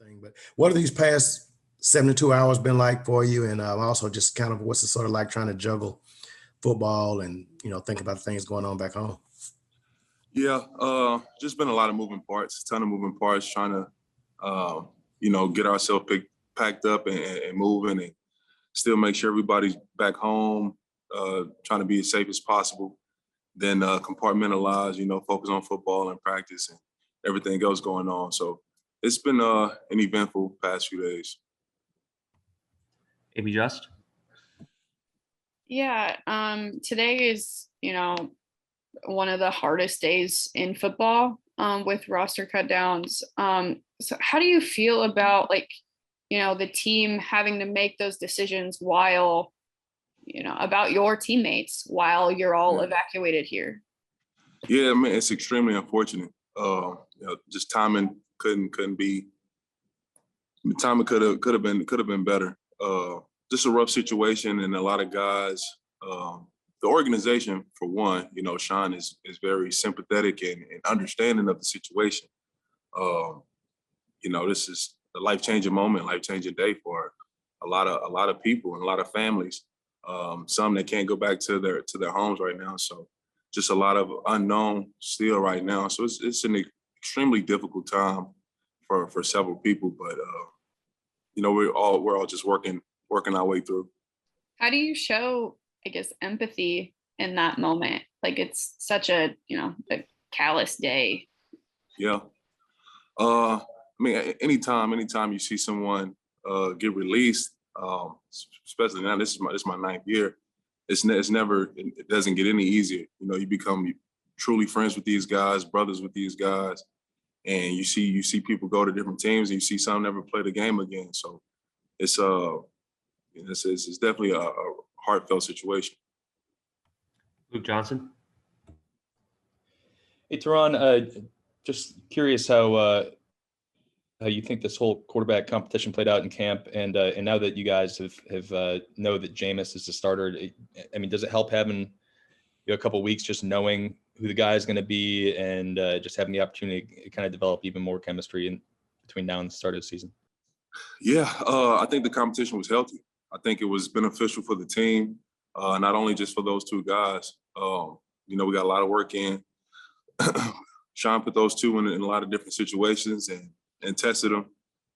thing. But what are these past 72 hours been like for you? And also just kind of what's it sort of like trying to juggle football and, think about things going on back home? Yeah, just been a lot of moving parts, a ton of moving parts, trying to, get ourselves packed up and moving and still make sure everybody's back home, trying to be as safe as possible, then compartmentalize, focus on football and practice and everything else going on. So it's been an eventful past few days. Amy Just? Yeah, today is, one of the hardest days in football with roster cut downs. So how do you feel about the team having to make those decisions while, about your teammates while you're all evacuated here? Yeah, I mean, it's extremely unfortunate. Just timing couldn't be. Timing could have been better. Just a rough situation, and a lot of guys. The organization, for one, Sean is very sympathetic and understanding of the situation. This is a life-changing moment, life-changing day for a lot of people and a lot of families. Some that can't go back to their homes right now. So just a lot of unknown still right now. So it's an extremely difficult time for several people, but we're all just working our way through. How do you show, I guess, empathy in that moment? Like, it's such a a callous day. Yeah. I mean, anytime you see someone get released, especially now, this is my ninth year. It doesn't get any easier. You become truly friends with these guys, brothers with these guys, and you see people go to different teams, and you see some never play the game again. So it's definitely a heartfelt situation. Luke Johnson? Hey, Terron, just curious how you think this whole quarterback competition played out in camp, and now that you guys have know that Jameis is the starter, I mean, does it help having a couple of weeks just knowing who the guy is going to be and just having the opportunity to kind of develop even more chemistry between now and the start of the season? Yeah, I think the competition was healthy. I think it was beneficial for the team, not only just for those two guys. We got a lot of work in. Sean put those two in a lot of different situations and tested them,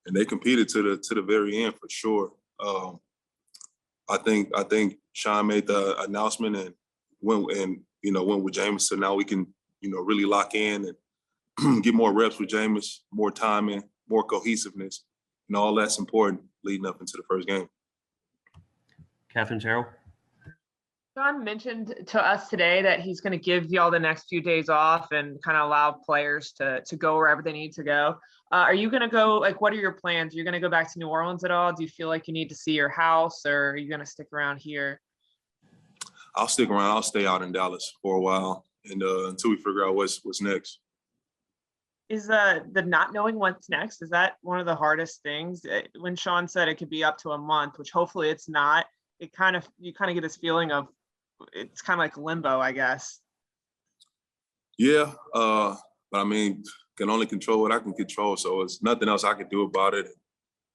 and they competed to the very end for sure. I think Sean made the announcement and went with Jameis, so now we can really lock in and get more reps with Jameis, more timing, more cohesiveness, and all that's important leading up into the first game. Catherine Terrell? John mentioned to us today that he's going to give y'all the next few days off and kind of allow players to go wherever they need to go. Are you going to go, what are your plans? Are you going to go back to New Orleans at all? Do you feel like you need to see your house, or are you going to stick around here? I'll stick around. I'll stay out in Dallas for a while and until we figure out what's next. Is the not knowing what's next, is that one of the hardest things? When Sean said it could be up to a month, which hopefully it's not, you kind of get this feeling of it's kind of like limbo, I guess. Yeah, but I mean, can only control what I can control. So it's nothing else I can do about it.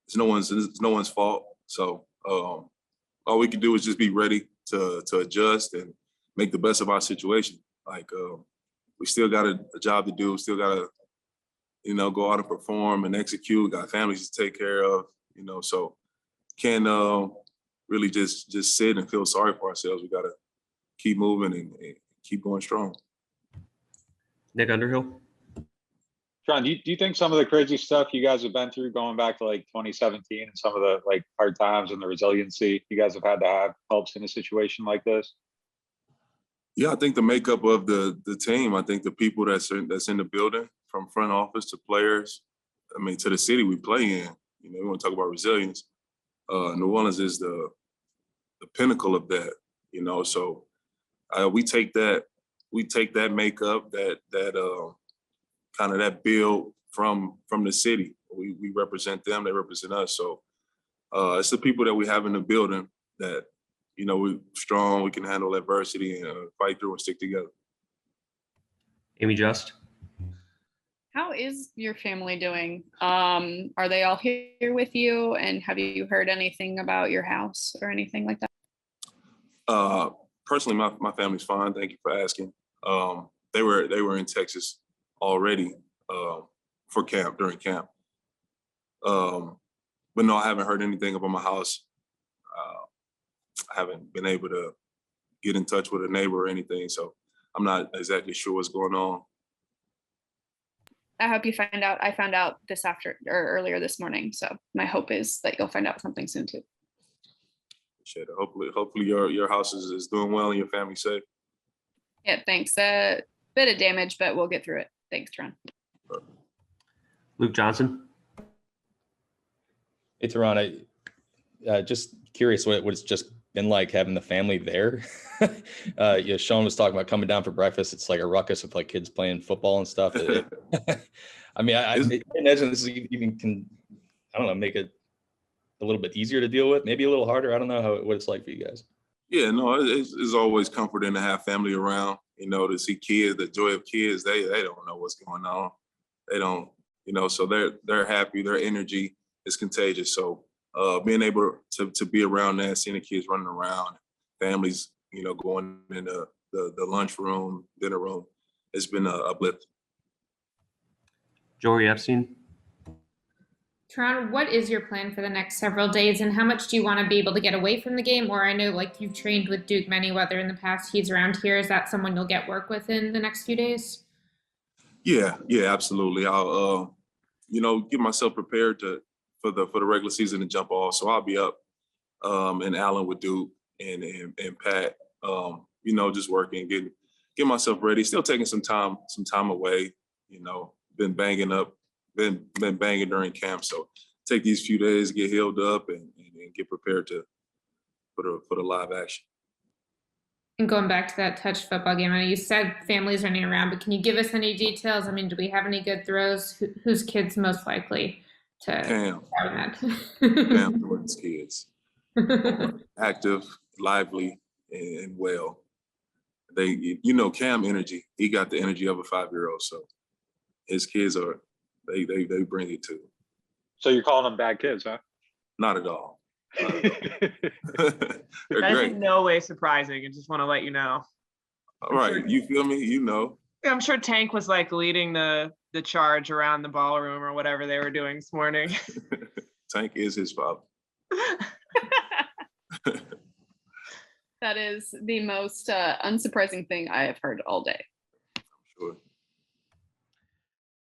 It's no one's fault. So all we can do is just be ready to adjust and make the best of our situation. We still got a job to do. Still got to, go out and perform and execute. Got families to take care of. So can't really just sit and feel sorry for ourselves. We got to keep moving and keep going strong. Nick Underhill? Sean, do you think some of the crazy stuff you guys have been through going back to 2017 and some of the hard times and the resiliency you guys have had to have helps in a situation like this? Yeah, I think the makeup of the team, I think the people that's in the building, from front office to players, to the city we play in, we want to talk about resilience. New Orleans is the pinnacle of that, so we take that makeup, that kind of that build from the city. We represent them, they represent us. So it's the people that we have in the building that, we're strong, we can handle adversity and fight through and stick together. Amy Just? How is your family doing? Are they all here with you? And have you heard anything about your house or anything like that? Personally, my family's fine. Thank you for asking. They were in Texas already for camp, during camp. But no, I haven't heard anything about my house. I haven't been able to get in touch with a neighbor or anything, so I'm not exactly sure what's going on. I hope you find out. I found out this after or earlier this morning. So my hope is that you'll find out something soon too. Shit, hopefully your house is doing well and your family's safe. Yeah, thanks. Bit of damage, but we'll get through it. Thanks, Terron. Luke Johnson. Hey, Terron, just curious what it's just been like having the family there. Sean was talking about coming down for breakfast. It's like a ruckus with like kids playing football and stuff. I mean, I imagine this even can, I don't know, make it a little bit easier to deal with, maybe a little harder. I don't know what it's like for you guys. Yeah, no, it's always comforting to have family around, to see kids, the joy of kids. They don't know what's going on. They don't, so they're happy, their energy is contagious. So being able to be around that, seeing the kids running around, families, going in the lunchroom, dinner room, it's been a uplift. Jory Epstein. Terron, what is your plan for the next several days, and how much do you want to be able to get away from the game? Or I know, like, you've trained with Duke Manyweather in the past. He's around here. Is that someone you'll get work with in the next few days? Yeah, absolutely. I'll, get myself prepared for the regular season to jump off. So I'll be up in Allen with Duke and Pat. Just working, getting myself ready. Still taking some time away. Been banging during camp. So take these few days, get healed up, and get prepared for the live action. And going back to that touch football game, I know you said families running around, but can you give us any details? I mean, do we have any good throws? Whose kid's most likely to Cam that? Jordan's kids. Active, lively, and well. They, Cam energy. He got the energy of a 5-year-old. So his kids they bring it too. So you're calling them bad kids, huh? Not at all. They're That's great. in no way surprising. I just want to let you know. All right, you feel me? I'm sure Tank was like leading the charge around the ballroom or whatever they were doing this morning. Tank is his father. That is the most unsurprising thing I have heard all day. Sure.